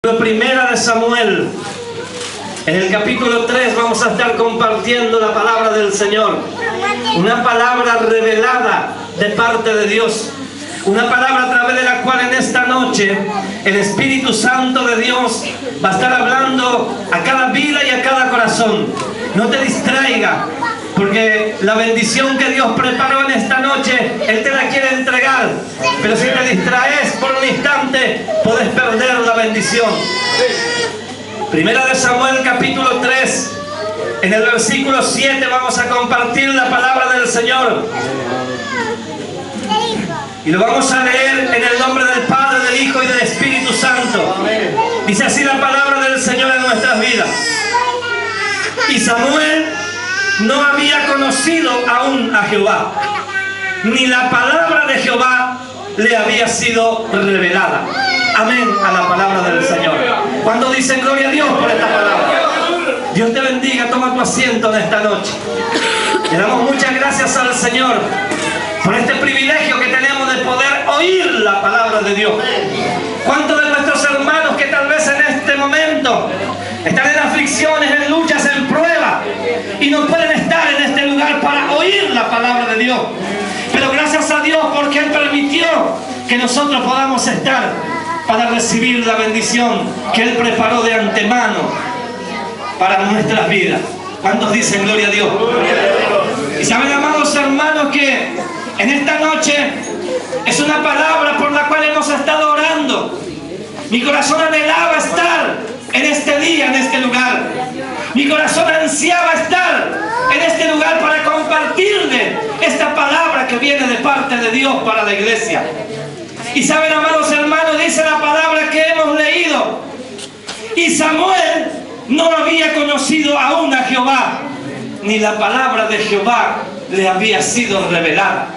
Primera de Samuel, en el capítulo 3 vamos a estar compartiendo la palabra del Señor, una palabra revelada de parte de Dios, una palabra a través de la cual en esta noche el Espíritu Santo de Dios va a estar hablando a cada vida y a cada corazón. No te distraiga, porque la bendición que Dios preparó en esta noche, Él te la quiere entregar. Pero si te distraes por un instante, puedes perder la bendición. Primera de Samuel, capítulo 3, en el versículo 7 vamos a compartir la palabra del Señor. Y lo vamos a leer en el nombre del Padre, del Hijo y del Espíritu Santo. Dice así la palabra del Señor en nuestras vidas. Y Samuel no había conocido aún a Jehová, ni la palabra de Jehová le había sido revelada. Amén a la palabra del Señor. Cuando dicen gloria a Dios por esta palabra. Dios te bendiga, toma tu asiento en esta noche. Le damos muchas gracias al Señor por este privilegio que tenemos de poder oír la palabra de Dios. ¿Cuántos de nuestros hermanos que tal vez en este momento están en aflicciones, en luchas, en pruebas, y no pueden estar en este lugar para oír la palabra de Dios? Pero gracias a Dios porque Él permitió que nosotros podamos estar para recibir la bendición que Él preparó de antemano para nuestras vidas. ¿Cuántos dicen gloria a Dios? Y saben, amados hermanos, que en esta noche es una palabra por la cual hemos estado orando. Mi corazón anhelaba estar en este día, en este lugar. Mi corazón ansiaba estar en este lugar para compartirle esta palabra que viene de parte de Dios para la iglesia. Y saben, amados hermanos, dice la palabra que hemos leído: y Samuel no había conocido aún a Jehová, ni la palabra de Jehová le había sido revelada.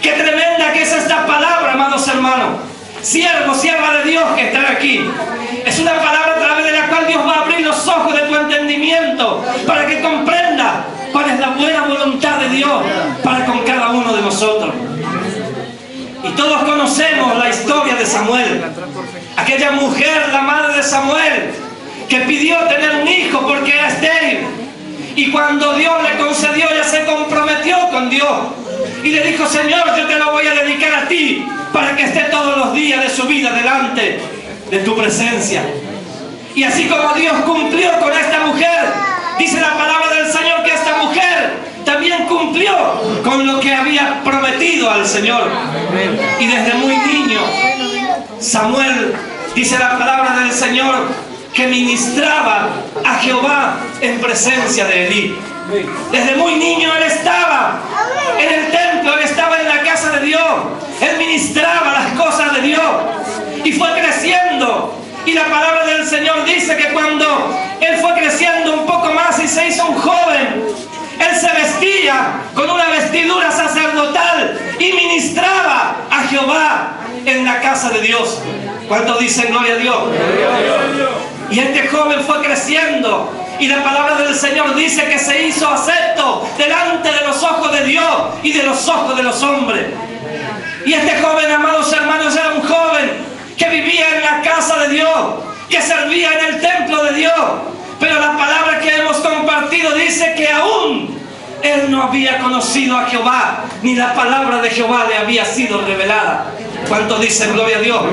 ¡Qué tremenda que es esta palabra, amados hermanos! Siervo, sierva de Dios que están aquí. Es una palabra a través de la cual Dios va a abrir los ojos de tu entendimiento para que comprenda cuál es la buena voluntad de Dios para con cada uno de nosotros. Y todos conocemos la historia de Samuel, aquella mujer, la madre de Samuel, que pidió tener un hijo porque era estéril. Y cuando Dios le concedió, ella se comprometió con Dios y le dijo: Señor, yo te lo voy a dedicar a ti para que esté todos los días de su vida delante de tu presencia. Y así como Dios cumplió con esta mujer, dice la palabra del Señor que esta mujer también cumplió con lo que había prometido al Señor. Y desde muy niño, Samuel, dice la palabra del Señor, que ministraba a Jehová en presencia de Elí. Desde muy niño él estaba en el templo, él estaba en la casa de Dios, él ministraba las cosas de Dios y fue creciendo. Y la palabra del Señor dice que cuando él fue creciendo un poco más y se hizo un joven, él se vestía con una vestidura sacerdotal y ministraba a Jehová en la casa de Dios. ¿Cuántos dicen gloria a Dios? Y este joven fue creciendo y la palabra del Señor dice que se hizo acepto delante de los ojos de Dios y de los ojos de los hombres. Y este joven, amados hermanos, era un joven que vivía en la casa de Dios, que servía en el templo de Dios. Pero la palabra que hemos compartido dice que aún él no había conocido a Jehová, ni la palabra de Jehová le había sido revelada. ¿Cuántos dicen gloria a Dios?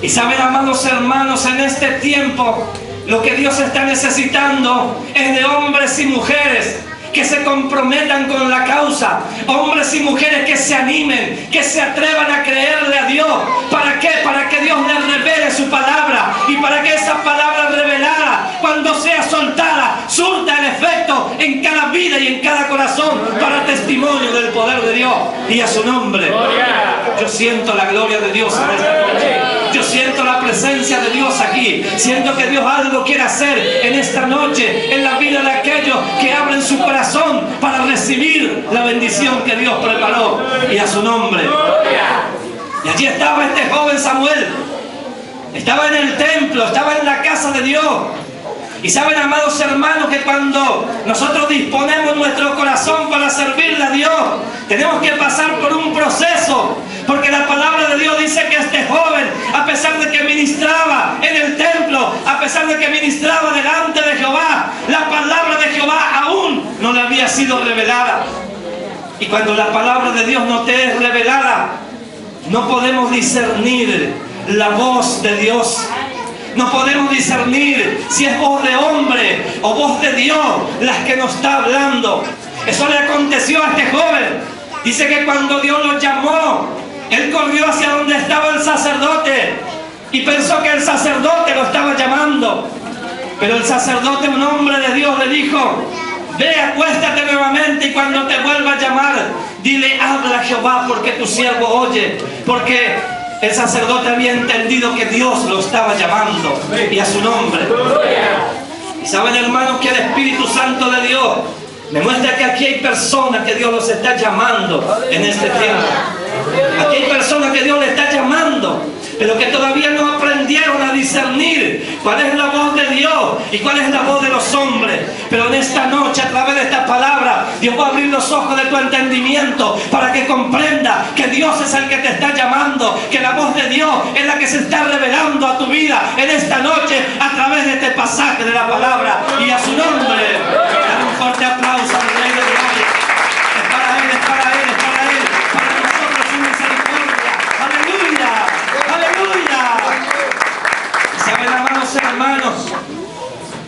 Y saben, amados hermanos, en este tiempo lo que Dios está necesitando es de hombres y mujeres que se comprometan con la causa, hombres y mujeres que se animen, que se atrevan a creerle a Dios. ¿Para qué? Para que Dios les revele su palabra y para que esa palabra revelada, cuando sea soltada, surta el efecto en cada vida y en cada corazón para testimonio del poder de Dios y a su nombre. Yo siento la gloria de Dios en esta noche. Yo siento la presencia de Dios aquí. Siento que Dios algo quiere hacer en esta noche en la vida de aquellos que abren su corazón para recibir la bendición que Dios preparó y a su nombre. Y allí estaba este joven Samuel. Estaba en el templo, estaba en la casa de Dios. Y saben, amados hermanos, que cuando nosotros disponemos nuestro corazón para servirle a Dios, tenemos que pasar por un proceso Porque la palabra de Dios dice que este joven, a pesar de que ministraba en el templo, a pesar de que ministraba delante de Jehová, la palabra de Jehová aún no le había sido revelada. Y cuando la palabra de Dios no te es revelada, no podemos discernir la voz de Dios. No podemos discernir si es voz de hombre o voz de Dios las que nos está hablando. Eso le aconteció a este joven. Dice que cuando Dios lo llamó, él corrió hacia donde estaba el sacerdote y pensó que el sacerdote lo estaba llamando. Pero el sacerdote, un hombre de Dios, le dijo: ve, acuéstate nuevamente, y cuando te vuelva a llamar, dile: habla Jehová, porque tu siervo oye. Porque el sacerdote había entendido que Dios lo estaba llamando, y a su nombre. Y saben, hermanos, que el Espíritu Santo de Dios me muestra que aquí hay personas que Dios los está llamando en este tiempo. Aquí hay personas que Dios les está llamando, pero que todavía no aprendieron a discernir cuál es la voz de Dios y cuál es la voz de los hombres. Pero en esta noche, a través de esta palabra, Dios va a abrir los ojos de tu entendimiento para que comprenda que Dios es el que te está llamando, que la voz de Dios es la que se está revelando a tu vida en esta noche a través de este pasaje de la palabra. Y a su nombre, dale un fuerte aplauso al Rey de Gloria. Es para Él, es para Él, es para Él, para nosotros su misericordia. ¡Aleluya! ¡Aleluya! Y saben, amados hermanos,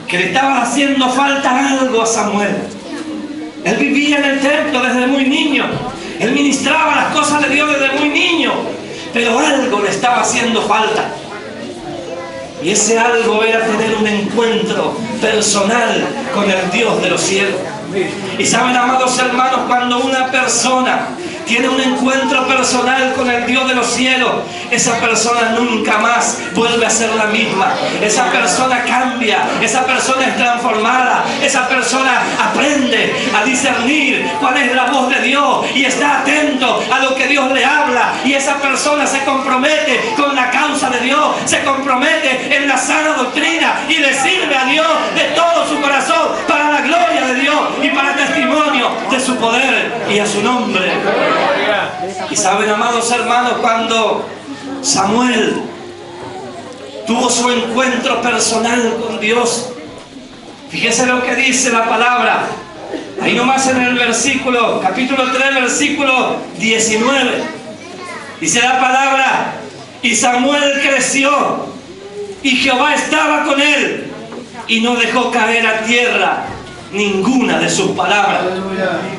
que le estaba haciendo falta algo a Samuel. Él vivía en el templo desde muy niño. Él ministraba las cosas de Dios desde muy niño. Pero algo le estaba haciendo falta. Y ese algo era tener un encuentro personal con el Dios de los cielos. Y saben, amados hermanos, cuando una persona tiene un encuentro personal con el Dios de los cielos, esa persona nunca más vuelve a ser la misma. Esa persona cambia, esa persona es transformada, esa persona aprende a discernir cuál es la voz de Dios y está atento a lo que Dios le habla. Y esa persona se compromete con la causa de Dios, se compromete en la sana doctrina y le sirve a Dios de todo su corazón para la gloria de Dios y para testimonio de su poder y a su nombre. Y saben, amados hermanos, cuando Samuel tuvo su encuentro personal con Dios, fíjese lo que dice la palabra, ahí nomás en el versículo, capítulo 3, versículo 19, dice la palabra: y Samuel creció, y Jehová estaba con él, y no dejó caer a tierra ninguna de sus palabras.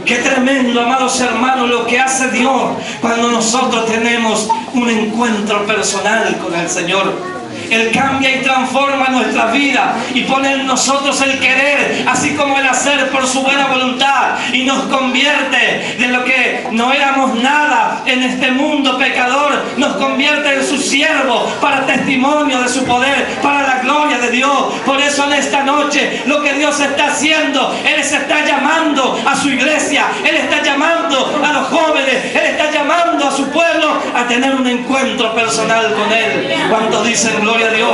Qué tremendo, amados hermanos, lo que hace Dios cuando nosotros tenemos un encuentro personal con el Señor. Él cambia y transforma nuestra vida y pone en nosotros el querer, así como el hacer por su buena voluntad, y nos convierte de lo que no éramos nada en este mundo pecador, nos convierte en su siervo para testimonio de su poder, para la gloria de Dios. Por eso en esta noche lo que Dios está haciendo, Él se está llamando a su iglesia, Él está llamando a los jóvenes, Él está llamando a su pueblo a tener un encuentro personal con Él. ¿Cuántos dicen gloria a Dios?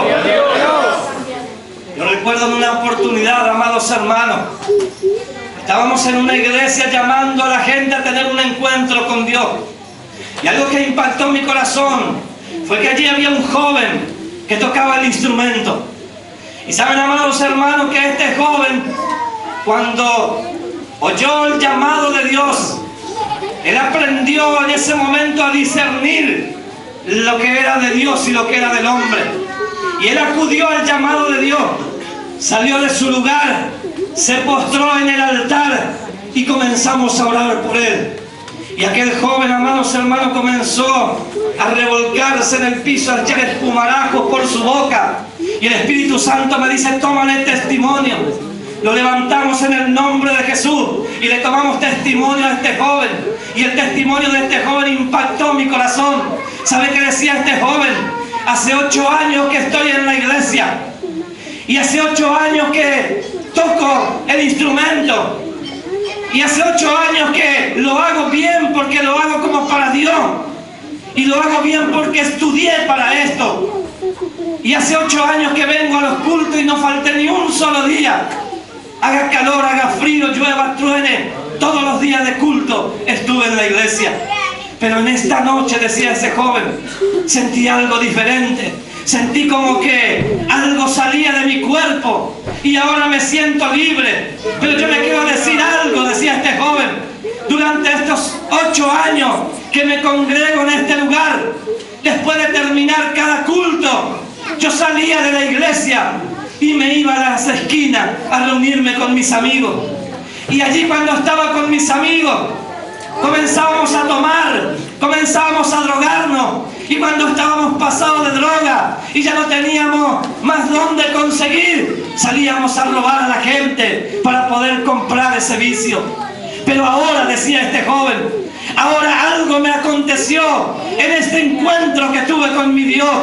Yo recuerdo en una oportunidad, amados hermanos, estábamos en una iglesia llamando a la gente a tener un encuentro con Dios, y algo que impactó mi corazón fue que allí había un joven que tocaba el instrumento. Y saben, amados hermanos, que este joven, cuando oyó el llamado de Dios, él aprendió en ese momento a discernir lo que era de Dios y lo que era del hombre. Y él acudió al llamado de Dios, salió de su lugar, se postró en el altar y comenzamos a orar por él. Y aquel joven, amados hermanos, comenzó a revolcarse en el piso, a echar espumarajos por su boca. Y el Espíritu Santo me dice: tómale testimonio. Lo levantamos en el nombre de Jesús y le tomamos testimonio a este joven. Y el testimonio de este joven impactó mi corazón. ¿Sabe qué decía este joven? Hace 8 años que estoy en la iglesia, y hace 8 años que toco el instrumento, y hace 8 años que lo hago bien, porque lo hago como para Dios, y lo hago bien porque estudié para esto. Y hace 8 años que vengo a los cultos y no falté ni un solo día. Haga calor, haga frío, llueva, truene, todos los días de culto estuve en la iglesia. Pero en esta noche, decía ese joven, sentí algo diferente. Sentí como que algo salía de mi cuerpo y ahora me siento libre. Pero yo le quiero decir algo, decía este joven. Durante estos 8 años que me congrego en este lugar, después de terminar cada culto, yo salía de la iglesia y me iba a las esquinas a reunirme con mis amigos. Y allí, cuando estaba con mis amigos, comenzábamos a tomar, comenzábamos a drogarnos. Y cuando estábamos pasados de droga y ya no teníamos más dónde conseguir, salíamos a robar a la gente para poder comprar ese vicio. Pero ahora, decía este joven, ahora algo me aconteció en este encuentro que tuve con mi Dios.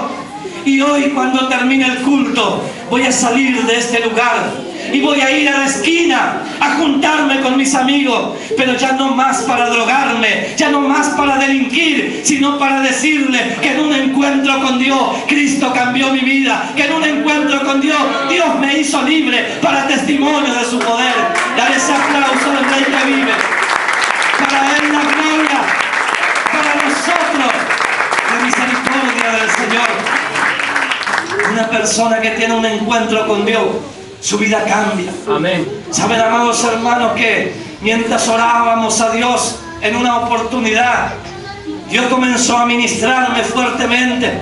Y hoy, cuando termine el culto, voy a salir de este lugar y voy a ir a la esquina a juntarme con mis amigos, pero ya no más para drogarme, ya no más para delinquir, sino para decirle que en un encuentro con Dios, Cristo cambió mi vida, que en un encuentro con Dios, Dios me hizo libre para testimonio de su poder. Dale ese aplauso al Rey que vive. Para Él la gloria, para nosotros la misericordia del Señor. Una persona que tiene un encuentro con Dios, su vida cambia. Amén. Saben, amados hermanos, que mientras orábamos a Dios en una oportunidad, Dios comenzó a ministrarme fuertemente.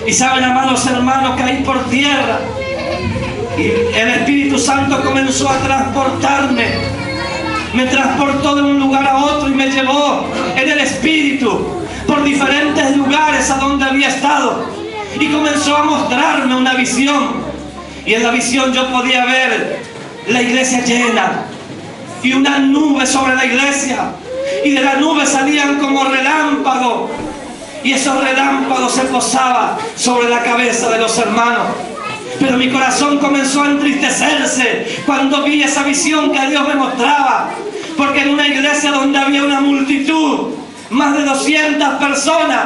Y saben, amados hermanos, que ahí por tierra, y el Espíritu Santo comenzó a transportarme. Me transportó de un lugar a otro y me llevó en el Espíritu por diferentes lugares a donde había estado. Y comenzó a mostrarme una visión. Y en la visión yo podía ver la iglesia llena y una nube sobre la iglesia. Y de la nube salían como relámpagos. Y esos relámpagos se posaban sobre la cabeza de los hermanos. Pero mi corazón comenzó a entristecerse cuando vi esa visión que Dios me mostraba. Porque en una iglesia donde había una multitud, más de 200 personas,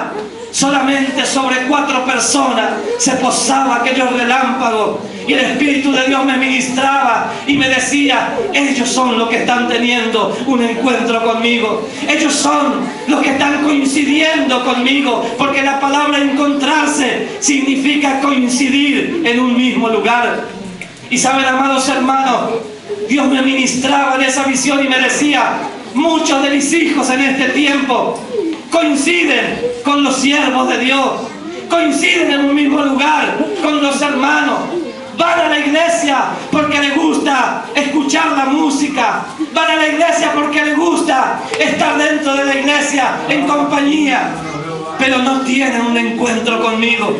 solamente sobre 4 personas se posaba aquellos relámpagos. Y el Espíritu de Dios me ministraba y me decía: ellos son los que están teniendo un encuentro conmigo. Ellos son los que están coincidiendo conmigo. Porque la palabra encontrarse significa coincidir en un mismo lugar. Y saben, amados hermanos, Dios me ministraba en esa visión y me decía: muchos de mis hijos en este tiempo coinciden con los siervos de Dios, coinciden en un mismo lugar con los hermanos. Van a la iglesia porque les gusta escuchar la música. Van a la iglesia porque les gusta estar dentro de la iglesia en compañía. Pero no tienen un encuentro conmigo.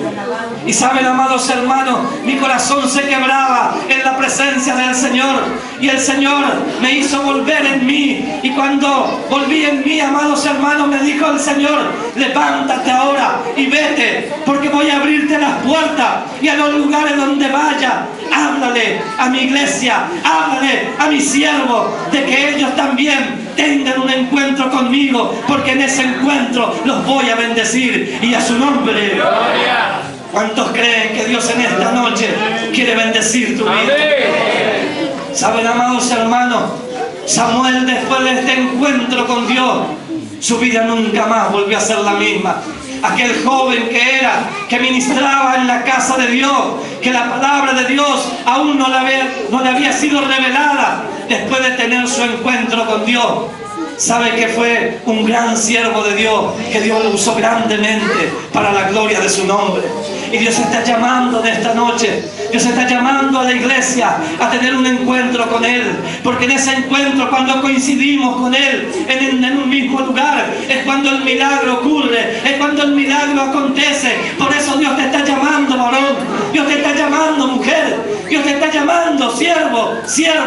Y saben, amados hermanos, mi corazón se quebraba en la presencia del Señor. Y el Señor me hizo volver en mí. Y cuando volví en mí, amados hermanos, me dijo el Señor: levántate ahora y vete, porque voy a abrirte las puertas. Y a los lugares donde vaya, háblale a mi iglesia, háblale a mis siervos, de que ellos también tengan un encuentro conmigo, porque en ese encuentro los voy a bendecir, y a su nombre. ¡Gloria! ¿Cuántos creen que Dios en esta noche quiere bendecir tu vida? Saben, amados hermanos, Samuel, después de este encuentro con Dios, su vida nunca más volvió a ser la misma. Aquel joven que ministraba en la casa de Dios, que la palabra de Dios aún no le había sido revelada, después de tener su encuentro con Dios, sabe que fue un gran siervo de Dios, que Dios lo usó grandemente para la gloria de su nombre. Y Dios está llamando de esta noche, Dios está llamando a la iglesia a tener un encuentro con Él, porque en ese encuentro, cuando coincidimos con Él en un mismo lugar, es cuando el milagro ocurre, es cuando el milagro acontece. Por eso Dios te está llamando, varón, Dios te está llamando, mujer, Dios te está llamando, siervo, sierva.